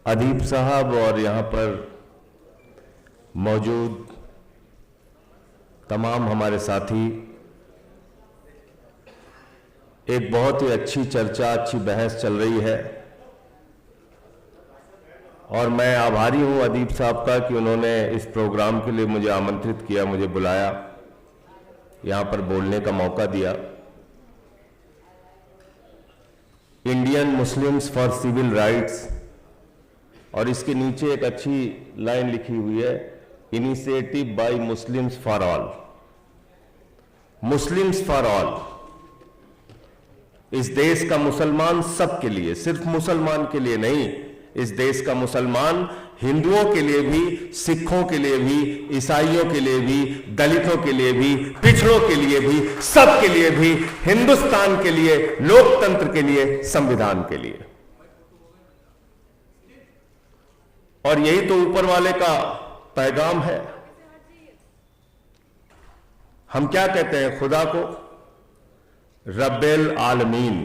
अदीब साहब और यहाँ पर मौजूद तमाम हमारे साथी, एक बहुत ही अच्छी चर्चा, अच्छी बहस चल रही है और मैं आभारी हूँ अदीब साहब का कि उन्होंने इस प्रोग्राम के लिए मुझे आमंत्रित किया, मुझे बुलाया, यहाँ पर बोलने का मौका दिया। Indian Muslims for civil rights, और इसके नीचे एक अच्छी लाइन लिखी हुई है, initiative by Muslims for all. Muslims for all, इस देश का मुसलमान सबके लिए, सिर्फ मुसलमान के लिए नहीं, इस देश का मुसलमान हिंदुओं के लिए भी, सिखों के लिए भी, ईसाइयों के लिए भी, दलितों के लिए भी, पिछड़ों के लिए भी, सबके लिए भी, हिंदुस्तान के लिए, लोकतंत्र के लिए, संविधान के लिए। और यही तो ऊपर वाले का पैगाम है। हम क्या कहते हैं खुदा को? रब्बेल आलमीन,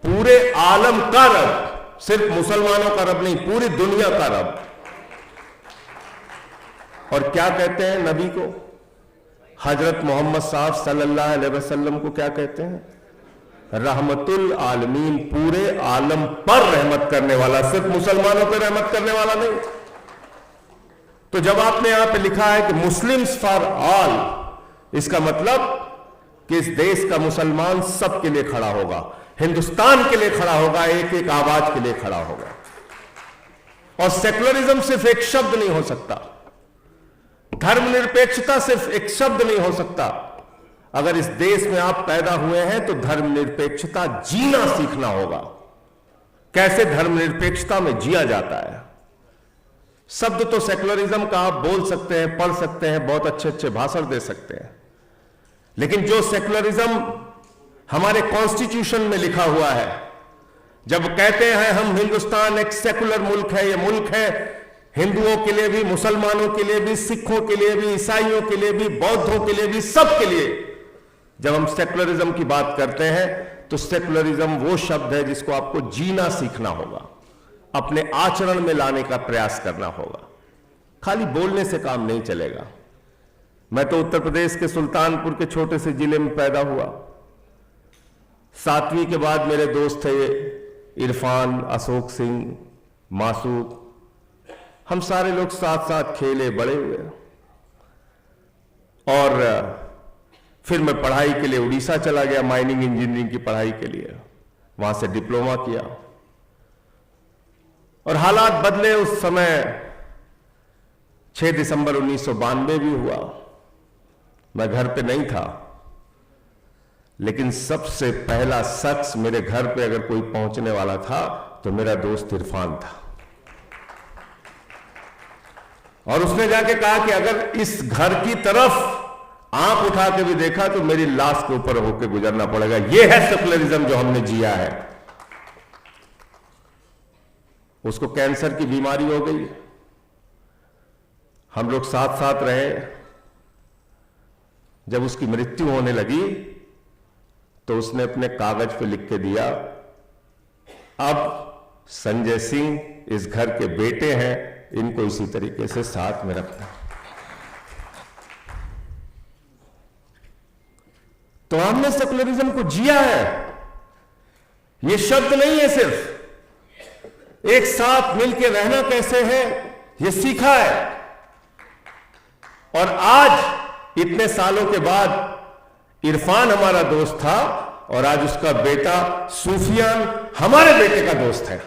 पूरे आलम का रब, सिर्फ मुसलमानों का रब नहीं, पूरी दुनिया का रब। और क्या कहते हैं नबी को? हजरत मोहम्मद साहब सल्लल्लाहु अलैहि वसल्लम को क्या कहते हैं? रहमतुल आलमीन, पूरे आलम पर रहमत करने वाला, सिर्फ मुसलमानों पर रहमत करने वाला नहीं। तो जब आपने यहां पे लिखा है कि मुस्लिम्स फॉर ऑल, इसका मतलब कि इस देश का मुसलमान सबके लिए खड़ा होगा, हिंदुस्तान के लिए खड़ा होगा, एक एक आवाज के लिए खड़ा होगा। और सेकुलरिज्म सिर्फ एक शब्द नहीं हो सकता, धर्मनिरपेक्षता सिर्फ एक शब्द नहीं हो सकता। अगर इस देश में आप पैदा हुए हैं तो धर्मनिरपेक्षता जीना सीखना होगा। कैसे धर्मनिरपेक्षता में जिया जाता है? शब्द तो सेकुलरिज्म का आप बोल सकते हैं, पढ़ सकते हैं, बहुत अच्छे अच्छे भाषण दे सकते हैं, लेकिन जो सेकुलरिज्म हमारे कॉन्स्टिट्यूशन में लिखा हुआ है, जब कहते हैं हम हिंदुस्तान एक सेकुलर मुल्क है, ये मुल्क है हिंदुओं के लिए भी, मुसलमानों के लिए भी, सिखों के लिए भी, ईसाइयों के लिए भी, बौद्धों के लिए भी, सबके लिए जब हम सेकुलरिज्म की बात करते हैं तो सेकुलरिज्म वो शब्द है जिसको आपको जीना सीखना होगा, अपने आचरण में लाने का प्रयास करना होगा। खाली बोलने से काम नहीं चलेगा। मैं तो उत्तर प्रदेश के सुल्तानपुर के छोटे से जिले में पैदा हुआ। 7वीं के बाद मेरे दोस्त थे इरफान, अशोक सिंह, मासूद, हम सारे लोग साथ साथ खेले बड़े हुए। और फिर मैं पढ़ाई के लिए उड़ीसा चला गया, माइनिंग इंजीनियरिंग की पढ़ाई के लिए, वहां से डिप्लोमा किया। और हालात बदले, उस समय 6 दिसंबर 1992 भी हुआ। मैं घर पे नहीं था, लेकिन सबसे पहला शख्स मेरे घर पे अगर कोई पहुंचने वाला था तो मेरा दोस्त इरफान था। और उसने जाके कहा कि अगर इस घर की तरफ आंख उठा के भी देखा तो मेरी लाश के ऊपर होकर गुजरना पड़ेगा। यह है सेकुलरिज्म जो हमने जिया है। उसको कैंसर की बीमारी हो गई, हम लोग साथ साथ रहे। जब उसकी मृत्यु होने लगी तो उसने अपने कागज पे लिख के दिया, अब संजय सिंह इस घर के बेटे हैं, इनको इसी तरीके से साथ में रखना। तो हमने सेकुलरिज्म को जिया है। यह शब्द नहीं है, सिर्फ एक साथ मिलकर रहना कैसे है यह सीखा है। और आज इतने सालों के बाद इरफान हमारा दोस्त था और आज उसका बेटा सूफियान हमारे बेटे का दोस्त है।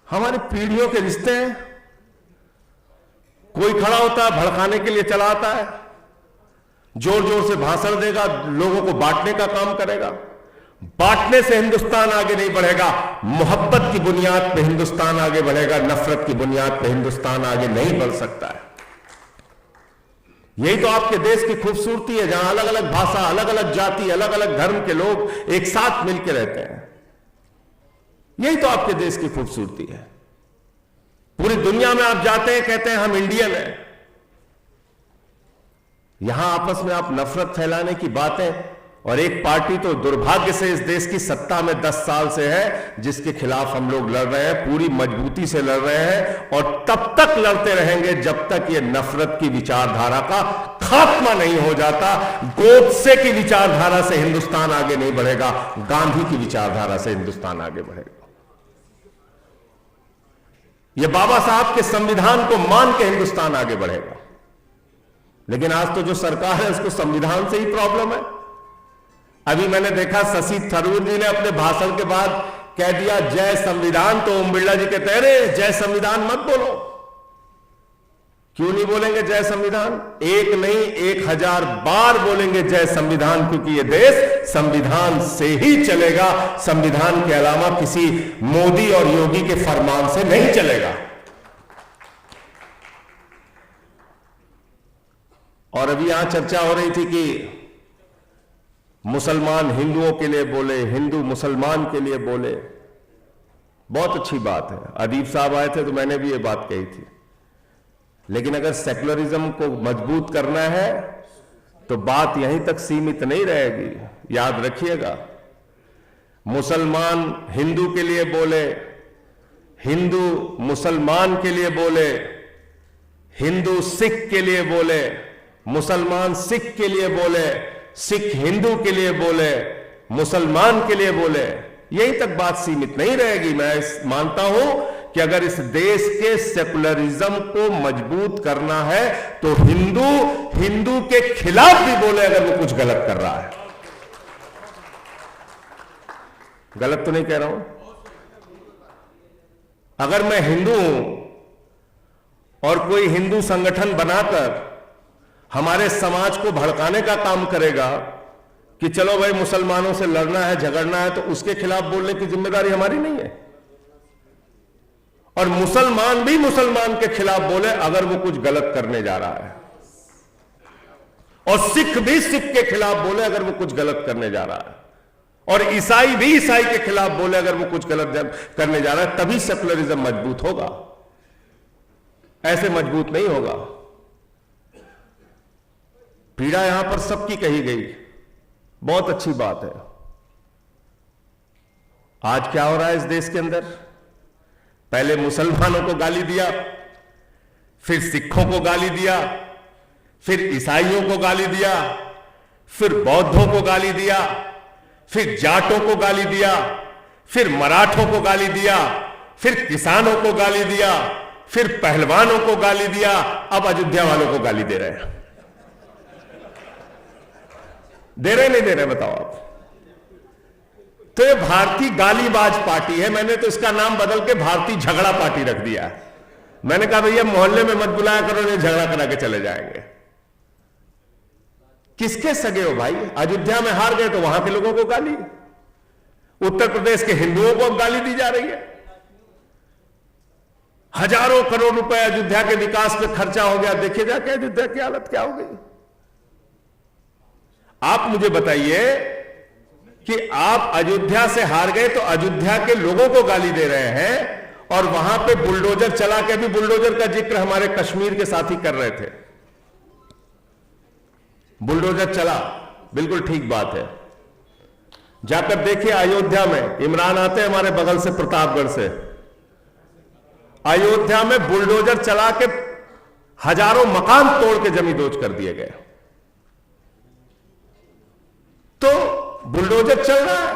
हमारी पीढ़ियों के रिश्ते हैं। कोई खड़ा होता है, भड़काने के लिए चला आता है, जोर जोर से भाषण देगा, लोगों को बांटने का काम करेगा। बांटने से हिंदुस्तान आगे नहीं बढ़ेगा, मोहब्बत की बुनियाद पे हिंदुस्तान आगे बढ़ेगा, नफरत की बुनियाद पे हिंदुस्तान आगे नहीं बढ़ सकता है। यही तो आपके देश की खूबसूरती है, जहां अलग अलग भाषा, अलग अलग जाति, अलग अलग धर्म के लोग एक साथ मिलकर रहते हैं। यही तो आपके देश की खूबसूरती है। पूरी दुनिया में आप जाते हैं, कहते हैं हम इंडियन हैं। यहां आपस में आप नफरत फैलाने की बातें और एक पार्टी तो दुर्भाग्य से इस देश की सत्ता में 10 साल से है, जिसके खिलाफ हम लोग लड़ रहे हैं, पूरी मजबूती से लड़ रहे हैं और तब तक लड़ते रहेंगे जब तक ये नफरत की विचारधारा का खात्मा नहीं हो जाता। गोडसे की विचारधारा से हिंदुस्तान आगे नहीं बढ़ेगा, गांधी की विचारधारा से हिंदुस्तान आगे बढ़ेगा। ये बाबा साहब के संविधान को मान के हिंदुस्तान आगे बढ़ेगा। लेकिन आज तो जो सरकार है उसको संविधान से ही प्रॉब्लम है। अभी मैंने देखा शशि थरूर जी ने अपने भाषण के बाद कह दिया जय संविधान, तो ओम बिरला जी कहते हैं जय संविधान मत बोलो। क्यों नहीं बोलेंगे जय संविधान? एक नहीं 1000 बार बोलेंगे जय संविधान, क्योंकि ये देश संविधान से ही चलेगा। संविधान के अलावा किसी मोदी और योगी के फरमान से नहीं चलेगा। और अभी यहां चर्चा हो रही थी कि मुसलमान हिंदुओं के लिए बोले, हिंदू मुसलमान के लिए बोले। बहुत अच्छी बात है। अदीब साहब आए थे तो मैंने भी ये बात कही थी। लेकिन अगर सेकुलरिज्म को मजबूत करना है तो बात यहीं तक सीमित नहीं रहेगी। याद रखिएगा, मुसलमान हिंदू के लिए बोले, हिंदू मुसलमान के लिए बोले, हिंदू सिख के लिए बोले, मुसलमान सिख के लिए बोले, सिख हिंदू के लिए बोले, मुसलमान के लिए बोले, यहीं तक बात सीमित नहीं रहेगी। मैं मानता हूं कि अगर इस देश के सेकुलरिज्म को मजबूत करना है तो हिंदू हिंदू के खिलाफ भी बोले अगर वो कुछ गलत कर रहा है। गलत तो नहीं कह रहा हूं। अगर मैं हिंदू हूं और कोई हिंदू संगठन बनाकर हमारे समाज को भड़काने का काम करेगा कि चलो भाई मुसलमानों से लड़ना है, झगड़ना है, तो उसके खिलाफ बोलने की जिम्मेदारी हमारी नहीं है। और मुसलमान भी मुसलमान के खिलाफ बोले अगर वो कुछ गलत करने जा रहा है, और सिख भी सिख के खिलाफ बोले अगर वो कुछ गलत करने जा रहा है, और ईसाई भी ईसाई के खिलाफ बोले अगर वो कुछ गलत करने जा रहा है, तभी सेकुलरिज्म मजबूत होगा। ऐसे मजबूत नहीं होगा। पीड़ा यहां पर सबकी कही गई, बहुत अच्छी बात है। आज क्या हो रहा है इस देश के अंदर? पहले मुसलमानों को गाली दिया, फिर सिखों को गाली दिया, फिर ईसाइयों को गाली दिया, फिर बौद्धों को गाली दिया, फिर जाटों को गाली दिया, फिर मराठों को गाली दिया, फिर किसानों को गाली दिया, फिर पहलवानों को गाली दिया, अब अयोध्या वालों को गाली दे रहे हैं। दे रहे नहीं दे रहे बताओ आप? तो ये भारतीय गालीबाज पार्टी है। मैंने तो इसका नाम बदल के भारतीय झगड़ा पार्टी रख दिया। मैंने कहा भैया मोहल्ले में मत बुलाया करो, नहीं झगड़ा करा के चले जाएंगे। किसके सगे हो भाई? अयोध्या में हार गए तो वहां के लोगों को गाली, उत्तर प्रदेश के हिंदुओं को अब गाली दी जा रही है। हजारों करोड़ रुपए अयोध्या के विकास पे खर्चा हो गया, देखिए जाके अयोध्या की हालत क्या हो गई। आप मुझे बताइए कि आप अयोध्या से हार गए तो अयोध्या के लोगों को गाली दे रहे हैं, और वहां पे बुलडोजर चला के, भी बुलडोजर का जिक्र हमारे कश्मीर के साथी कर रहे थे। बुलडोजर चला, बिल्कुल ठीक बात है। जाकर देखिए अयोध्या में, इमरान आते हैं हमारे बगल से प्रतापगढ़ से, अयोध्या में बुलडोजर चला के हजारों मकान तोड़ के जमींदोज कर दिए गए। तो बुलडोजर चल रहा है,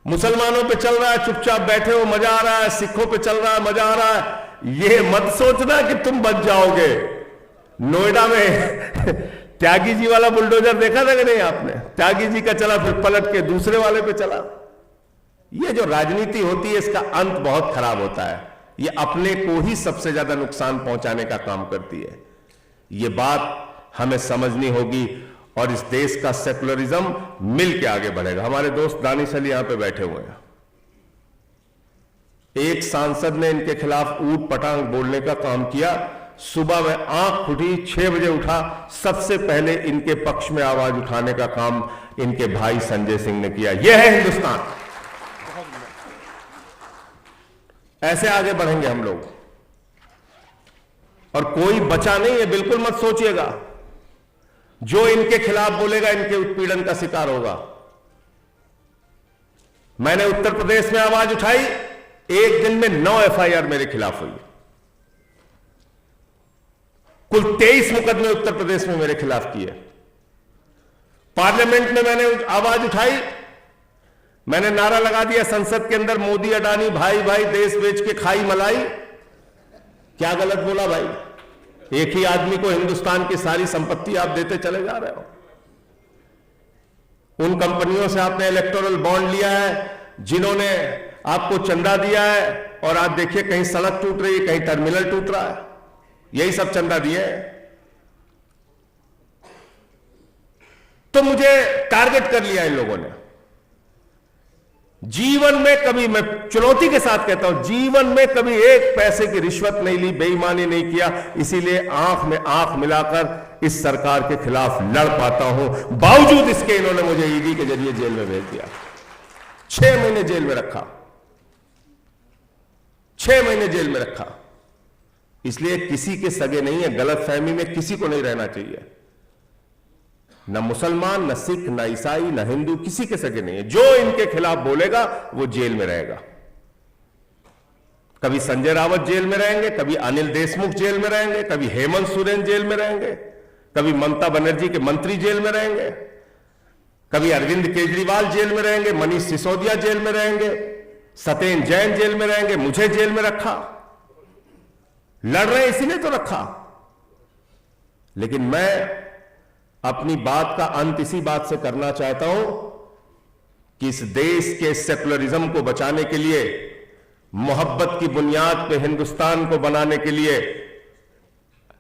मुसलमानों पे चल रहा है, चुपचाप बैठे हो मजा आ रहा है, सिखों पे चल रहा है मजा आ रहा है। ये मत सोचना कि तुम बच जाओगे। नोएडा में त्यागी जी वाला बुलडोजर देखा था कि नहीं आपने? त्यागी जी का चला, फिर पलट के दूसरे वाले पे चला। ये जो राजनीति होती है इसका अंत बहुत खराब होता है। ये अपने को ही सबसे ज्यादा नुकसान पहुंचाने का काम करती है। ये बात हमें समझनी होगी, और इस देश का सेकुलरिज्म मिल के आगे बढ़ेगा। हमारे दोस्त दानिश अली यहां पे बैठे हुए हैं। एक सांसद ने इनके खिलाफ ऊट पटांग बोलने का काम किया। सुबह में आंख खुली, 6 बजे उठा, सबसे पहले इनके पक्ष में आवाज उठाने का काम इनके भाई संजय सिंह ने किया। यह है हिंदुस्तान। ऐसे आगे बढ़ेंगे हम लोग, और कोई बचा नहीं है, बिल्कुल मत सोचिएगा। जो इनके खिलाफ बोलेगा इनके उत्पीड़न का शिकार होगा। मैंने उत्तर प्रदेश में आवाज उठाई, एक दिन में 9 एफआईआर मेरे खिलाफ हुई। कुल 23 मुकदमे उत्तर प्रदेश में मेरे खिलाफ किए। पार्लियामेंट में मैंने आवाज उठाई, मैंने नारा लगा दिया संसद के अंदर, मोदी अडानी भाई भाई देश बेच के खाई मलाई। क्या गलत बोला भाई? एक ही आदमी को हिंदुस्तान की सारी संपत्ति आप देते चले जा रहे हो। उन कंपनियों से आपने इलेक्टोरल बॉन्ड लिया है जिन्होंने आपको चंदा दिया है, और आज देखिए कहीं सड़क टूट रही है, कहीं टर्मिनल टूट रहा है, यही सब चंदा दिए। तो मुझे टारगेट कर लिया इन लोगों ने। जीवन में कभी, मैं चुनौती के साथ कहता हूं, जीवन में कभी एक पैसे की रिश्वत नहीं ली, बेईमानी नहीं किया, इसीलिए आंख में आंख मिलाकर इस सरकार के खिलाफ लड़ पाता हूं। बावजूद इसके इन्होंने मुझे ईडी के जरिए जेल में भेज दिया, 6 महीने जेल में रखा, 6 महीने जेल में रखा। इसलिए किसी के सगे नहीं है, गलतफहमी में किसी को नहीं रहना चाहिए। न मुसलमान, न सिख, न ईसाई, न हिंदू, किसी के सगे नहीं है। जो इनके खिलाफ बोलेगा वो जेल में रहेगा। कभी संजय रावत जेल में रहेंगे, कभी अनिल देशमुख जेल में रहेंगे, कभी हेमंत सोरेन जेल में रहेंगे, कभी ममता बनर्जी के मंत्री जेल में रहेंगे, कभी अरविंद केजरीवाल जेल में रहेंगे, मनीष सिसोदिया जेल में रहेंगे, सत्येंद्र जैन जेल में रहेंगे। मुझे जेल में रखा, लड़ रहे इसीलिए तो रखा। लेकिन मैं अपनी बात का अंत इसी बात से करना चाहता हूं कि इस देश के सेकुलरिज्म को बचाने के लिए, मोहब्बत की बुनियाद पे हिंदुस्तान को बनाने के लिए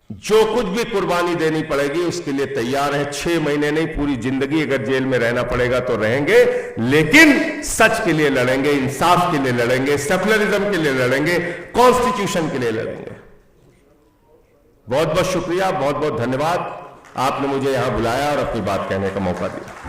जो कुछ भी कुर्बानी देनी पड़ेगी उसके लिए तैयार है। 6 महीने नहीं, पूरी जिंदगी अगर जेल में रहना पड़ेगा तो रहेंगे, लेकिन सच के लिए लड़ेंगे, इंसाफ के लिए लड़ेंगे, सेकुलरिज्म के लिए लड़ेंगे, कॉन्स्टिट्यूशन के लिए लड़ेंगे। बहुत बहुत शुक्रिया, बहुत बहुत धन्यवाद, आपने मुझे यहां बुलाया और अपनी बात कहने का मौका दिया।